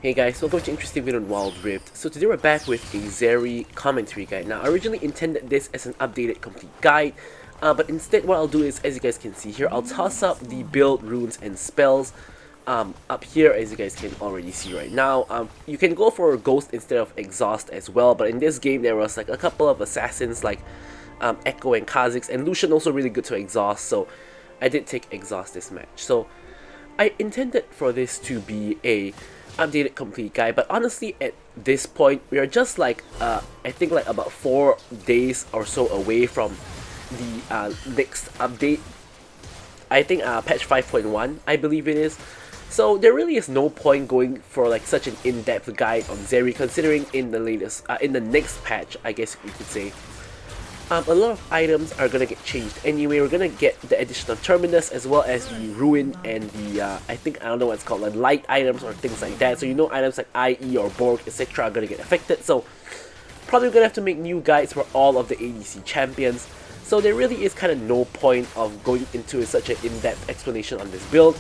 Hey guys, welcome to interesting video on Wild Rift. So today we're back with a Zeri commentary guide. Now I originally intended this as an updated complete guide, but instead what I'll do is, as you guys can see here, I'll toss up the build, runes, and spells up here, as you guys can already see right now. You can go for Ghost instead of Exhaust as well, but in this game there was like a couple of assassins like Echo and Kha'Zix, and Lucian also really good to Exhaust, so I did take Exhaust this match. So I intended for this to be a updated complete guide, but honestly at this point we are just like I think like about 4 days or so away from the next update. I think patch 5.1 I believe it is, so there really is no point going for like such an in-depth guide on Zeri, considering in the latest in the next patch, I guess you could say, a lot of items are gonna get changed anyway. We're gonna get the addition of Terminus as well as the Ruin and the I don't know what it's called, like light items or things like that. So you know, items like IE or Borg etc are gonna get affected, so probably gonna have to make new guides for all of the ADC champions. So there really is kind of no point of going into such an in-depth explanation on this build,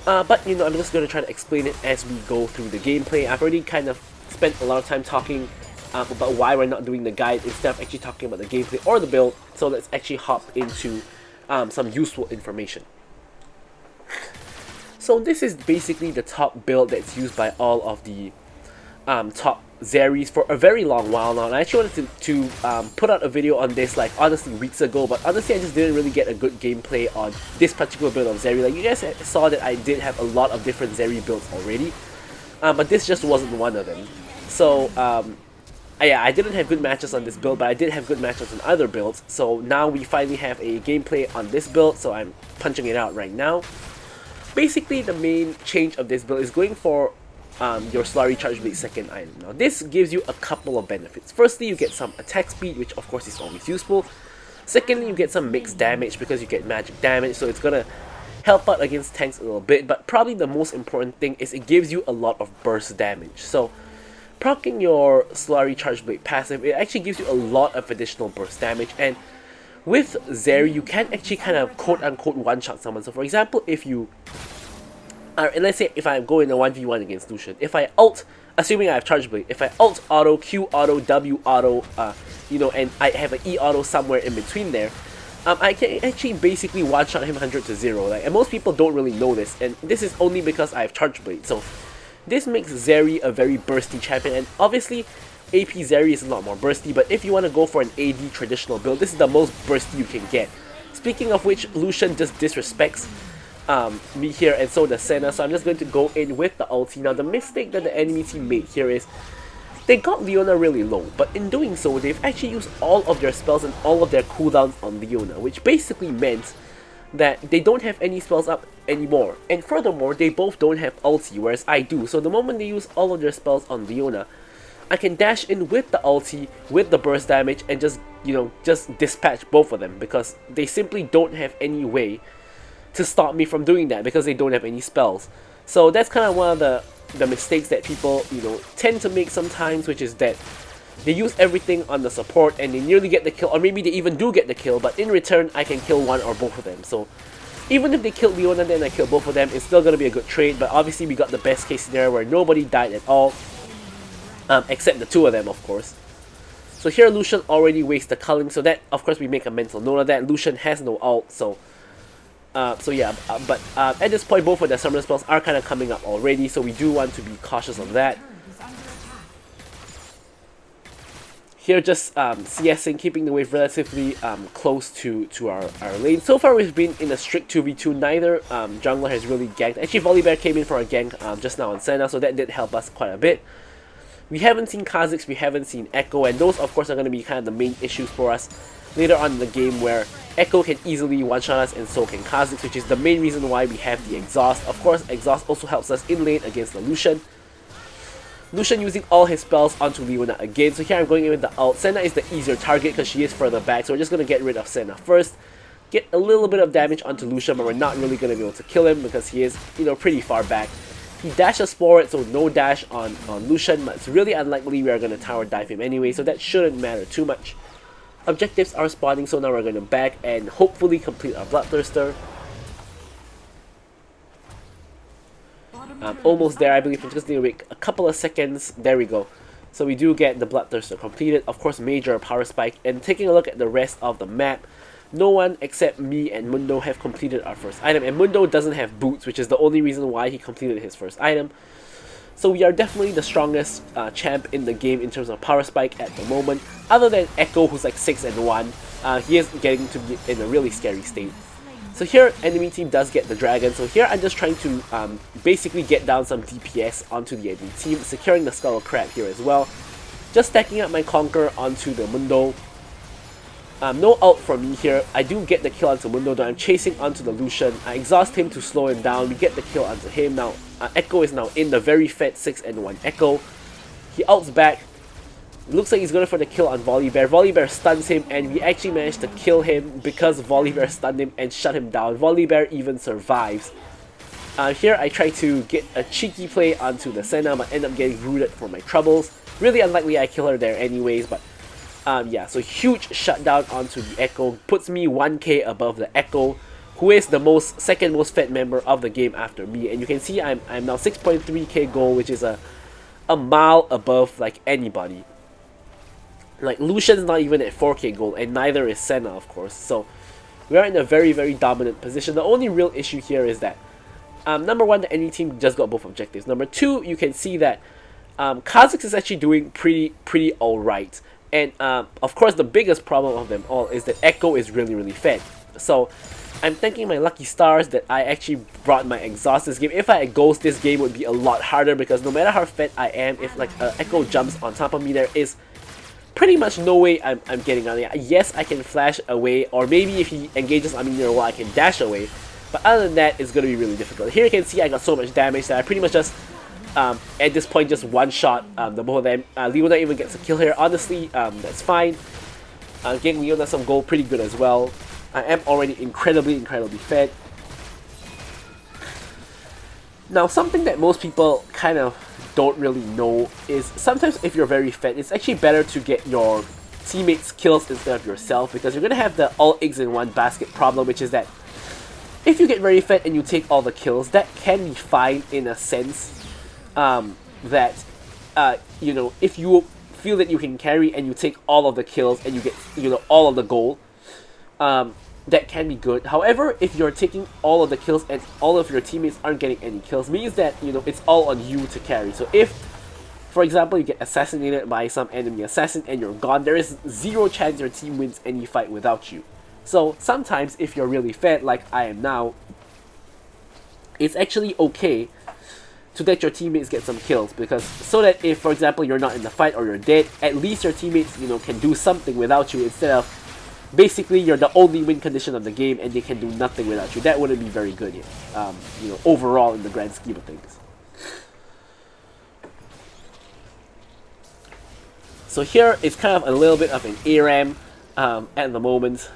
but you know, I'm just gonna try to explain it as we go through the gameplay. I've already kind of spent a lot of time talking about why we're not doing the guide instead of actually talking about the gameplay or the build, so let's actually hop into some useful information. So this is basically the top build that's used by all of the top Zeris for a very long while now, and I actually wanted to put out a video on this like honestly weeks ago, but honestly I just didn't really get a good gameplay on this particular build of Zeri. Like you guys saw that I did have a lot of different Zeri builds already, but this just wasn't one of them. So yeah, I didn't have good matches on this build, but I did have good matches on other builds. So now we finally have a gameplay on this build, so I'm punching it out right now. Basically, the main change of this build is going for your Slurry Charge Blade second item. Now this gives you a couple of benefits. Firstly, you get some attack speed, which of course is always useful. Secondly, you get some mixed damage because you get magic damage, so it's gonna help out against tanks a little bit. But probably the most important thing is it gives you a lot of burst damage. So proccing your Slurry Charge Blade passive, it actually gives you a lot of additional burst damage, and with Zeri you can actually kind of quote-unquote one-shot someone. So for example, if you let's say if I go in a 1v1 against Lucian, if I ult, assuming I have Charge Blade, if I ult auto, Q auto, W auto, you know, and I have an E auto somewhere in between there, I can actually basically one-shot him 100 to 0. Like, and most people don't really know this, and this is only because I have Charge Blade. So this makes Zeri a very bursty champion, and obviously AP Zeri is a lot more bursty, but if you want to go for an AD traditional build, this is the most bursty you can get. Speaking of which, Lucian just disrespects me here, and so does Senna, so I'm just going to go in with the ulti. Now the mistake that the enemy team made here is they got Leona really low, but in doing so, they've actually used all of their spells and all of their cooldowns on Leona, which basically meant that they don't have any spells up anymore, and furthermore they both don't have ulti, whereas I do. So the moment they use all of their spells on Leona, I can dash in with the ulti, with the burst damage, and just, you know, just dispatch both of them, because they simply don't have any way to stop me from doing that because they don't have any spells. So that's kind of one of the mistakes that people, you know, tend to make sometimes, which is that they use everything on the support and they nearly get the kill, or maybe they even do get the kill, but in return I can kill one or both of them. So even if they kill Leona then I kill both of them, it's still going to be a good trade. But obviously we got the best case scenario where nobody died at all, except the two of them of course. So here Lucian already wastes the culling, so that of course we make a mental note of that. Lucian has no ult, so yeah, but at this point both of their summoner spells are kind of coming up already, so we do want to be cautious of that. Here just CSing, keeping the wave relatively close to our lane. So far we've been in a strict 2v2, neither jungler has really ganked. Actually Volibear came in for a gank just now on Senna, so that did help us quite a bit. We haven't seen Kha'Zix, we haven't seen Echo, and those of course are going to be kind of the main issues for us later on in the game, where Echo can easily one-shot us and so can Kha'Zix, which is the main reason why we have the Exhaust. Of course Exhaust also helps us in lane against the Lucian. Lucian using all his spells onto Leona again, so here I'm going in with the ult. Senna is the easier target because she is further back, so we're just going to get rid of Senna first, get a little bit of damage onto Lucian, but we're not really going to be able to kill him because he is, you know, pretty far back. He dashes forward, so no dash on Lucian, but it's really unlikely we are going to tower dive him anyway, so that shouldn't matter too much. Objectives are spawning, so now we're going to back and hopefully complete our Bloodthirster. Almost there, I believe. I'm just going to wait a couple of seconds. There we go. So we do get the Bloodthirster completed. Of course, major power spike. And taking a look at the rest of the map, no one except me and Mundo have completed our first item. And Mundo doesn't have boots, which is the only reason why he completed his first item. So we are definitely the strongest champ in the game in terms of power spike at the moment. Other than Echo, who's like 6 and 1, he is getting to be in a really scary state. So here, enemy team does get the dragon. So here I'm just trying to basically get down some DPS onto the enemy team, securing the Skull Crab here as well. Just stacking up my Conquer onto the Mundo. No ult from me here. I do get the kill onto Mundo, though I'm chasing onto the Lucian. I exhaust him to slow him down. We get the kill onto him. Now, Echo is now in the very fed 6 and 1 Echo. He ults back. Looks like he's going for the kill on Volibear. Volibear stuns him, and we actually managed to kill him because Volibear stunned him and shut him down. Volibear even survives. Here I try to get a cheeky play onto the Senna, but end up getting rooted for my troubles. Really unlikely I kill her there anyways, but yeah, so huge shutdown onto the Echo. Puts me 1k above the Echo, who is the second most fed member of the game after me. And you can see I'm now 6.3k gold, which is a mile above like anybody. Like, Lucian's not even at 4k gold, and neither is Senna, of course. So, we are in a very, very dominant position. The only real issue here is that, number one, the enemy team just got both objectives. Number two, you can see that Kha'Zix is actually doing pretty alright. And, of course, the biggest problem of them all is that Echo is really, really fed. So, I'm thanking my lucky stars that I actually brought my exhaust this game. If I had Ghost, this game would be a lot harder, because no matter how fed I am, if, like, Echo jumps on top of me, there is pretty much no way I'm getting out of here. Yes, I can flash away, or maybe if he engages on me near a wall, I can dash away. But other than that, it's going to be really difficult. Here you can see I got so much damage that I pretty much just, at this point, just one-shot the both of them. Leona even gets a kill here. Honestly, that's fine. Getting Leona some gold, pretty good as well. I am already incredibly fed. Now, something that most people kind of don't really know is sometimes if you're very fed, it's actually better to get your teammates kills instead of yourself, because you're going to have the all eggs in one basket problem, which is that if you get very fed and you take all the kills, that can be fine in a sense that, you know, if you feel that you can carry and you take all of the kills and you get, you know, all of the gold, that can be good. However, if you're taking all of the kills and all of your teammates aren't getting any kills, means that, you know, it's all on you to carry. So if, for example, you get assassinated by some enemy assassin and you're gone, there is zero chance your team wins any fight without you. So sometimes if you're really fed, like I am now, it's actually okay to let your teammates get some kills, because so that if, for example, you're not in the fight or you're dead, at least your teammates, you know, can do something without you, instead of basically you're the only win condition of the game and they can do nothing without you. That wouldn't be very good, you know, overall in the grand scheme of things. So here it's kind of a little bit of an ARAM at the moment.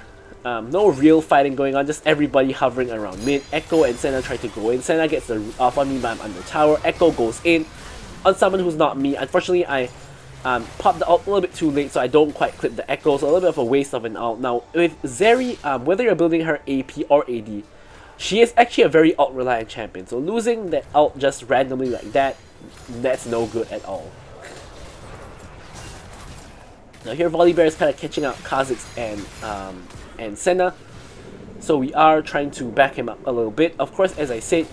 No real fighting going on, just everybody hovering around mid. Echo and Senna try to go in. Senna gets the root off on me, but I'm under tower. Echo goes in on someone who's not me. Unfortunately, I popped the ult a little bit too late, so I don't quite clip the Echo, so a little bit of a waste of an ult. Now, with Zeri, whether you're building her AP or AD, she is actually a very ult-reliant champion, so losing that ult just randomly like that, that's no good at all. Now here, Volibear is kind of catching up Kha'Zix and Senna, so we are trying to back him up a little bit. Of course, as I said,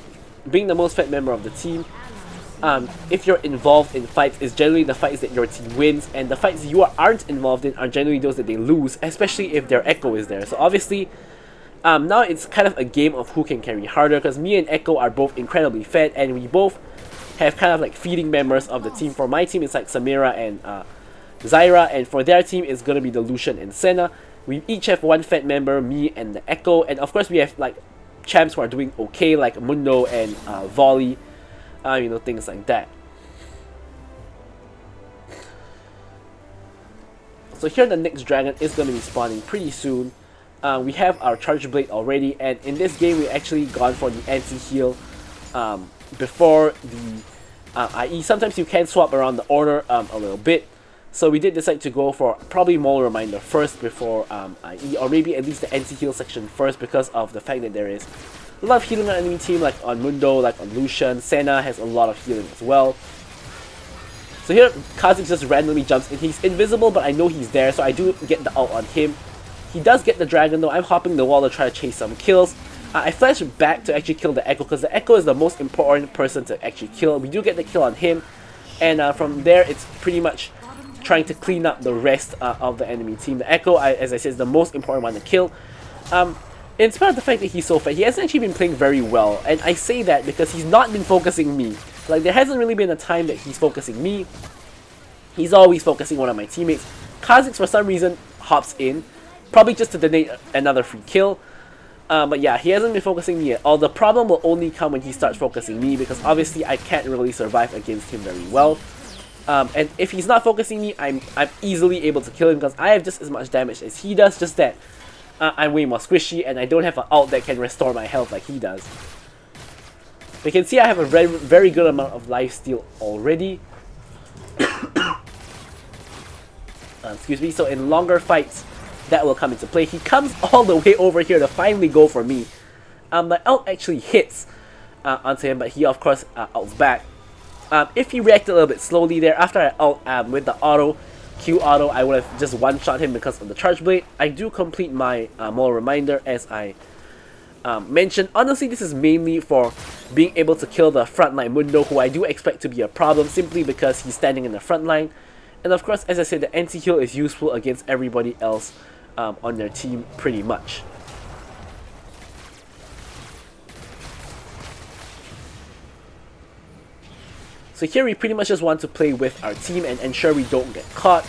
being the most fed member of the team, if you're involved in fights, it's generally the fights that your team wins, and the fights you aren't involved in are generally those that they lose, especially if their Echo is there. So obviously, now it's kind of a game of who can carry harder, because me and Echo are both incredibly fed, and we both have kind of like feeding members of the team. For my team, it's like Samira and Zyra, and for their team, it's gonna be the Lucian and Senna. We each have one fed member, me and the Echo, and of course we have like champs who are doing okay, like Mundo and Volley. You know, things like that. So here the next dragon is going to be spawning pretty soon. We have our Charge Blade already, and in this game we actually gone for the anti-heal before the IE. Sometimes you can swap around the order a little bit. So we did decide to go for probably Moral Reminder first before IE, or maybe at least the anti-heal section first, because of the fact that there is a lot of healing on enemy team, like on Mundo, like on Lucian. Senna has a lot of healing as well. So here, Kha'Zix just randomly jumps in. He's invisible, but I know he's there, so I do get the ult on him. He does get the dragon though. I'm hopping the wall to try to chase some kills. I flash back to actually kill the Echo, because the Echo is the most important person to actually kill. We do get the kill on him, and from there, it's pretty much trying to clean up the rest of the enemy team. The Echo, as I said, is the most important one to kill. In spite of the fact that he's so fat, he hasn't actually been playing very well, and I say that because he's not been focusing me. Like, there hasn't really been a time that he's focusing me. He's always focusing one of my teammates. Kha'Zix, for some reason, hops in, probably just to donate another free kill. But yeah, he hasn't been focusing me at all. The problem will only come when he starts focusing me, because obviously I can't really survive against him very well. And if he's not focusing me, I'm easily able to kill him, because I have just as much damage as he does, just that I'm way more squishy, and I don't have an ult that can restore my health like he does. You can see I have a very, very good amount of lifesteal already. Excuse me. So in longer fights, that will come into play. He comes all the way over here to finally go for me. My ult actually hits onto him, but he of course ults back. If he reacted a little bit slowly there, after I ult with the Q auto, I would have just one-shot him because of the charge blade. I do complete my moral reminder, as I mentioned. Honestly, this is mainly for being able to kill the frontline Mundo, who I do expect to be a problem simply because he's standing in the front line. And of course, as I said, the anti-heal is useful against everybody else on their team pretty much. So here we pretty much just want to play with our team and ensure we don't get caught.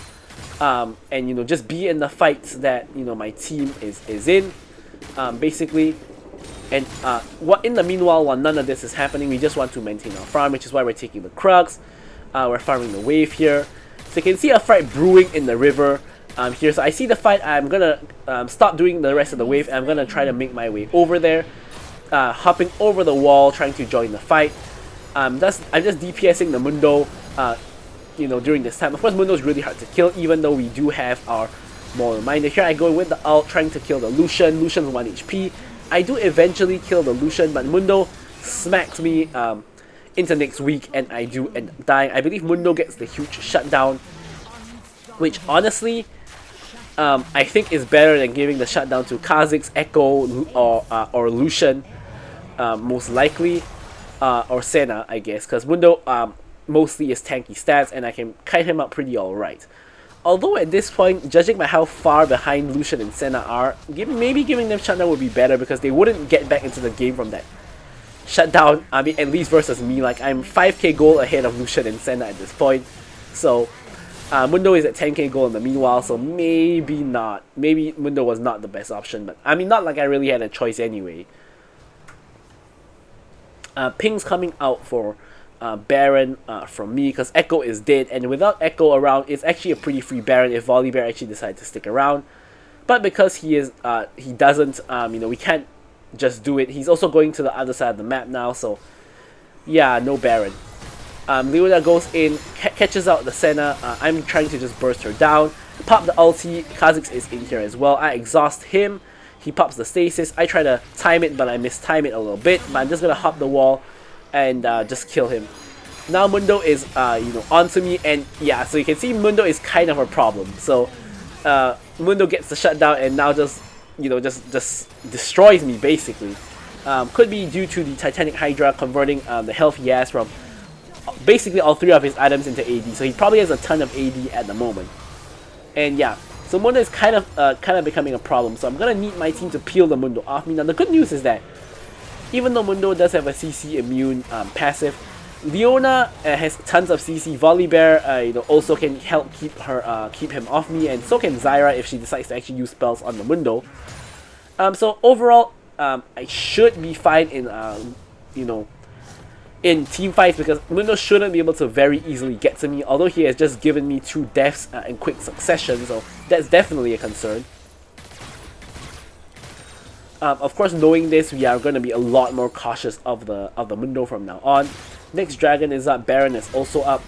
And, you know, just be in the fights that, you know, my team is in, basically. And what in the meanwhile, while none of this is happening, we just want to maintain our farm, which is why we're taking the Krugs. We're farming the wave here. So you can see a fight brewing in the river here. So I see the fight. I'm gonna stop doing the rest of the wave, and I'm gonna try to make my way over there, hopping over the wall, trying to join the fight. I'm just DPSing the Mundo, you know, during this time. Of course, Mundo is really hard to kill, even though we do have our moral reminder. Here I go with the ult, trying to kill the Lucian. Lucian's 1 HP. I do eventually kill the Lucian, but Mundo smacks me into next week, and I do end up dying. I believe Mundo gets the huge shutdown, which honestly, I think is better than giving the shutdown to Kha'Zix, Echo, or Lucian, most likely, or Senna, I guess, because Mundo mostly is tanky stats, and I can kite him up pretty alright. Although at this point, judging by how far behind Lucian and Senna are, maybe giving them shutdown would be better, because they wouldn't get back into the game from that shutdown. I mean, at least versus me. Like, I'm 5k gold ahead of Lucian and Senna at this point. So Mundo is at 10k gold in the meanwhile, so maybe not. Maybe Mundo was not the best option, but I mean, not like I really had a choice anyway. Ping's coming out for Baron from me, because Echo is dead, and without Echo around, it's actually a pretty free Baron if Volibear actually decides to stick around. But because he is, he doesn't, you know, we can't just do it. He's also going to the other side of the map now, so yeah, no Baron. Leona goes in, catches out the Senna. I'm trying to just burst her down, pop the ulti. Kha'Zix is in here as well. I exhaust him. He pops the stasis. I try to time it, but I mistime it a little bit. But I'm just gonna hop the wall and just kill him. Now Mundo is you know, onto me, and yeah, so you can see Mundo is kind of a problem. So Mundo gets the shutdown, and now just, you know, just destroys me basically. Could be due to the Titanic Hydra converting the health he has from basically all 3 of his items into AD. So he probably has a ton of AD at the moment. And yeah, so Mundo is kind of becoming a problem. So I'm gonna need my team to peel the Mundo off me. Now the good news is that even though Mundo does have a CC immune passive, Leona has tons of CC. Volibear, you know, also can help keep him off me, and so can Zyra if she decides to actually use spells on the Mundo. So overall, I should be fine in you know, in team fights, because Mundo shouldn't be able to very easily get to me. Although he has just given me 2 deaths in quick succession, so that's definitely a concern. Of course, knowing this, we are going to be a lot more cautious of the Mundo from now on. Next dragon is up. Baron is also up.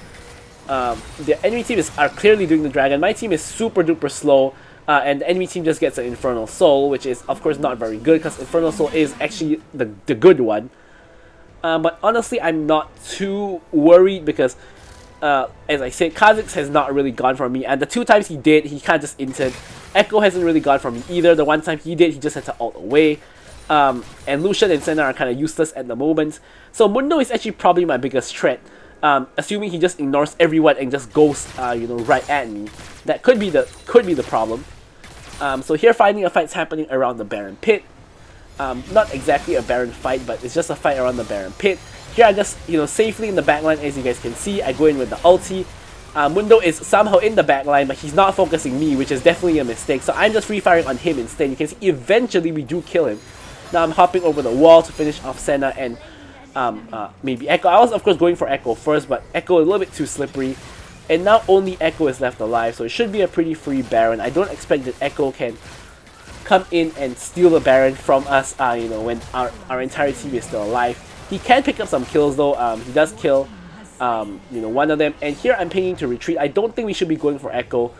The enemy team are clearly doing the dragon. My team is super duper slow. and the enemy team just gets an Infernal Soul, which is of course not very good because Infernal Soul is actually the good one. But honestly, I'm not too worried because, as I said, Kha'Zix has not really gone for me, and the 2 times he did, he kind of just inted. Echo hasn't really gone for me either. The 1 time he did, he just had to ult away. And Lucian and Senna are kind of useless at the moment. So Mundo is actually probably my biggest threat. Assuming he just ignores everyone and just goes, right at me. That could be the problem. So here, finding a fight's happening around the Baron Pit. Not exactly a Baron fight, but it's just a fight around the Baron Pit. Here I just, safely in the backline, as you guys can see. I go in with the ulti. Mundo is somehow in the backline, but he's not focusing me, which is definitely a mistake. So I'm just free firing on him instead. You can see eventually we do kill him. Now I'm hopping over the wall to finish off Senna and maybe Echo. I was of course going for Echo first, but Echo a little bit too slippery. And now only Echo is left alive, so it should be a pretty free Baron. I don't expect that Echo can come in and steal the Baron from us, when our entire team is still alive. He can pick up some kills though. He does kill, one of them. And here I'm pinging to retreat. I don't think we should be going for Echo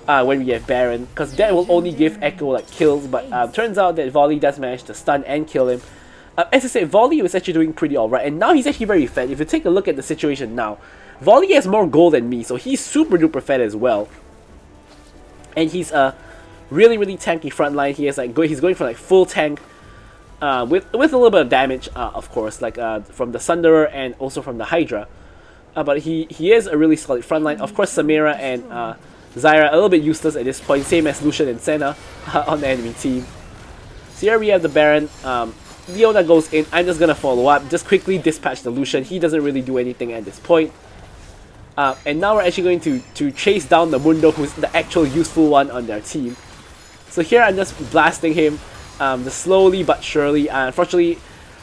when we have Baron, because that will only give Echo like kills. But turns out that Volley does manage to stun and kill him. As I said, Volley is actually doing pretty alright, and now he's actually very fed. If you take a look at the situation now, Volley has more gold than me, so he's super duper fed as well. And he's a really tanky frontline. He has he's going for like full tank, with a little bit of damage, of course, like from the Sunderer and also from the Hydra. But he is a really solid frontline. Of course, Samira and Zyra a little bit useless at this point, same as Lucian and Senna on the enemy team. So here we have the Baron. Leona goes in. I'm just gonna follow up, just quickly dispatch the Lucian. He doesn't really do anything at this point. And now we're actually going to chase down the Mundo, who's the actual useful one on their team. So here I'm just blasting him, just slowly but surely. Unfortunately,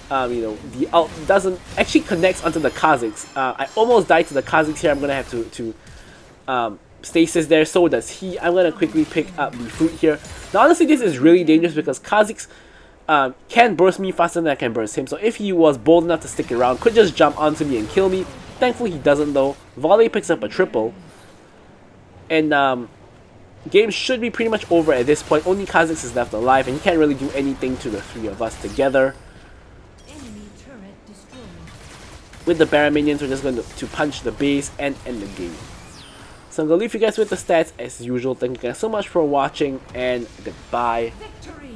the ult doesn't actually connects onto the Kha'Zix. I almost died to the Kha'Zix here. I'm gonna have to stasis there. So does he. I'm gonna quickly pick up the fruit here. Now honestly, this is really dangerous because Kha'Zix can burst me faster than I can burst him. So if he was bold enough to stick around, could just jump onto me and kill me. Thankfully he doesn't though. Volley picks up a triple. And game should be pretty much over at this point. Only Kha'Zix is left alive, and he can't really do anything to the 3 of us together. With the Baron minions, we're just going to punch the base and end the game. So I'm going to leave you guys with the stats as usual. Thank you guys so much for watching, and goodbye. Victory!